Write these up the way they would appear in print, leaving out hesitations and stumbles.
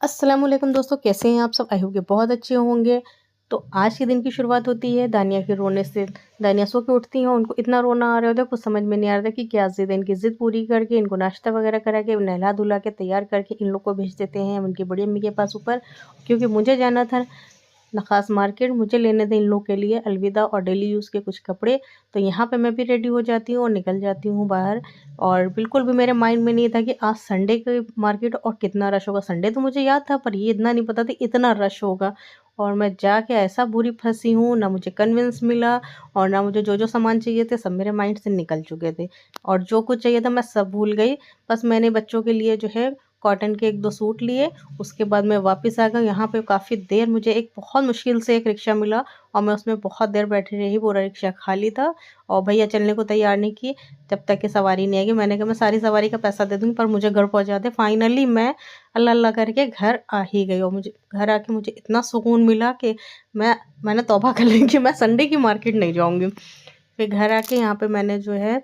अस्सलाम वालेकुम दोस्तों, कैसे हैं आप सब? आई होप कि बहुत अच्छे होंगे। तो आज के दिन की शुरुआत होती है दानिया के रोने से। दानिया सो के उठती हैं, उनको इतना रोना आ रहा होता है, कुछ समझ में नहीं आ रहा था कि क्या ज़िद है। इनकी ज़िद पूरी करके, इनको नाश्ता वगैरह करा के, नहला-धुला के तैयार करके इन लोग को भेज देते हैं उनकी बड़ी अम्मी के पास ऊपर, क्योंकि मुझे जाना था ख़ास मार्केट। मुझे लेने थे इन लोग के लिए अलविदा और डेली यूज़ के कुछ कपड़े। तो यहाँ पे मैं भी रेडी हो जाती हूँ और निकल जाती हूँ बाहर। और बिल्कुल भी मेरे माइंड में नहीं था कि आज संडे के मार्केट और कितना रश होगा। संडे तो मुझे याद था, पर ये इतना नहीं पता था इतना रश होगा। और मैं जाके ऐसा बुरी फंसी हूँ, ना मुझे कन्विंस मिला और ना मुझे जो-जो सामान चाहिए थे सब मेरे माइंड से निकल चुके थे। और जो कुछ चाहिए था मैं सब भूल गई। बस मैंने बच्चों के लिए जो है कॉटन के 1-2 सूट लिए, उसके बाद मैं वापस आ गई। यहाँ पे काफ़ी देर मुझे एक बहुत मुश्किल से एक रिक्शा मिला और मैं उसमें बहुत देर बैठी रही, पूरा रिक्शा खाली था और भैया चलने को तैयार नहीं किए जब तक कि सवारी नहीं आएगी। मैंने कहा मैं सारी सवारी का पैसा दे दूँगी पर मुझे घर पहुँचा दे। फाइनली मैं अल्लाह अल्लाह करके घर आ ही गई और मुझे घर आके मुझे इतना सुकून मिला कि मैंने तौबा कर ली कि मैं संडे की मार्केट नहीं जाऊँगी। फिर घर आके यहाँ पे मैंने जो है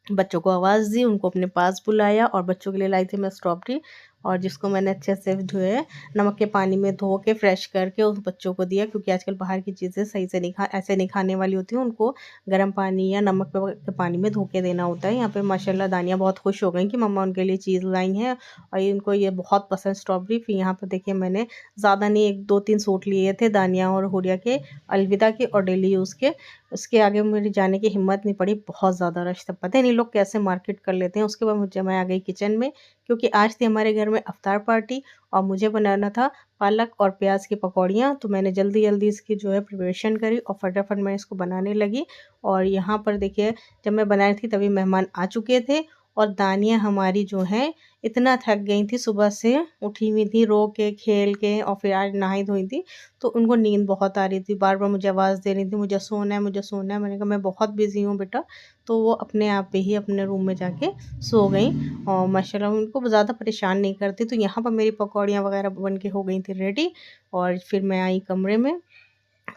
बच्चों को आवाज़ दी, उनको अपने पास बुलाया और बच्चों के लिए लाई थी मैं स्ट्रॉबेरी और जिसको मैंने अच्छे से जो है नमक के पानी में धो के फ्रेश करके उस बच्चों को दिया, क्योंकि आजकल बाहर की चीज़ें सही से नहीं ऐसे नहीं खाने वाली होती हैं। उनको गर्म पानी या नमक के पानी में धो के देना होता है। यहाँ पे माशाल्लाह दानिया बहुत खुश हो गई कि मम्मा उनके लिए चीज़ लाई हैं और इनको ये बहुत पसंद स्ट्रॉबेरी। फिर यहाँ पर देखिए मैंने ज़्यादा नहीं 1-2-3 सूट लिए थे दानिया और हुरिया के, अलविदा के और डेली यूज़ के। उसके आगे मेरी जाने की हिम्मत नहीं पड़ी, बहुत ज़्यादा रश था। पता ही नहीं लोग कैसे मार्केट कर लेते हैं। उसके बाद मैं आ गई किचन में, क्योंकि आज थी हमारे घर में इफ्तार पार्टी और मुझे बनाना था पालक और प्याज की पकौड़ियाँ। तो मैंने जल्दी-जल्दी इसकी जो है प्रिपरेशन करी और फटाफट मैं इसको बनाने लगी। और यहाँ पर देखिए जब मैं बना रही थी तभी मेहमान आ चुके थे और दानिया हमारी जो है इतना थक गई थी, सुबह से उठी हुई थी, रो के, खेल के और फिर आज नहाई-धोई थी। तो उनको नींद बहुत आ रही थी, बार-बार मुझे आवाज़ दे रही थी, मुझे सोना है, मुझे सोना है। मैंने कहा मैं बहुत बिज़ी हूँ बेटा। तो वो अपने आप पे ही अपने रूम में जाके सो गईं और माशाल्लाह उनको ज़्यादा परेशान नहीं करती। तो यहाँ पर मेरी पकौड़ियाँ वग़ैरह बन के हो गई थी रेडी और फिर मैं आई कमरे में,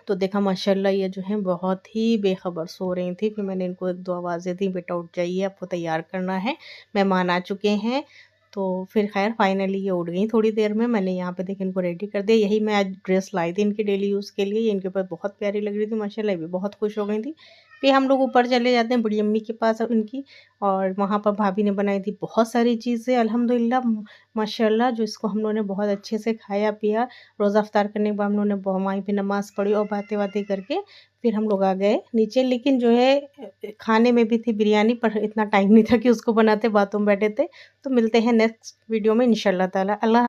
तो देखा माशाल्लाह ये जो है बहुत ही बेखबर सो रही थी। फिर मैंने इनको 1-2 आवाज़ें दी, बेटा उठ जाइए आपको तैयार करना है, मेहमान आ चुके हैं। तो फिर ख़ैर फाइनली ये उठ गई थोड़ी देर में। मैंने यहाँ पे देखिए इनको रेडी कर दिया। यही मैं आज ड्रेस लाई थी इनकी डेली यूज़ के लिए, ये इनके ऊपर बहुत प्यारी लग रही थी माशाल्लाह, ये भी बहुत खुश हो गई थी। फिर हम लोग ऊपर चले जाते हैं बड़ी अम्मी के पास अब इनकी, और वहाँ पर भाभी ने बनाई थी बहुत सारी चीज़ें अल्हम्दुलिल्लाह माशाल्लाह, जो इसको हम लोगों ने बहुत अच्छे से खाया-पिया। रोज़ा इफ्तार करने के बाद हम लोगों ने वहीं पे नमाज़ पढ़ी और बातें-वातें करके फिर हम लोग आ गए नीचे। लेकिन जो है खाने में भी थी बिरयानी, पर इतना टाइम नहीं था कि उसको बनाते, बातों में बैठे थे। तो मिलते हैं नेक्स्ट वीडियो में इंशाल्लाह ताला। अल्लाह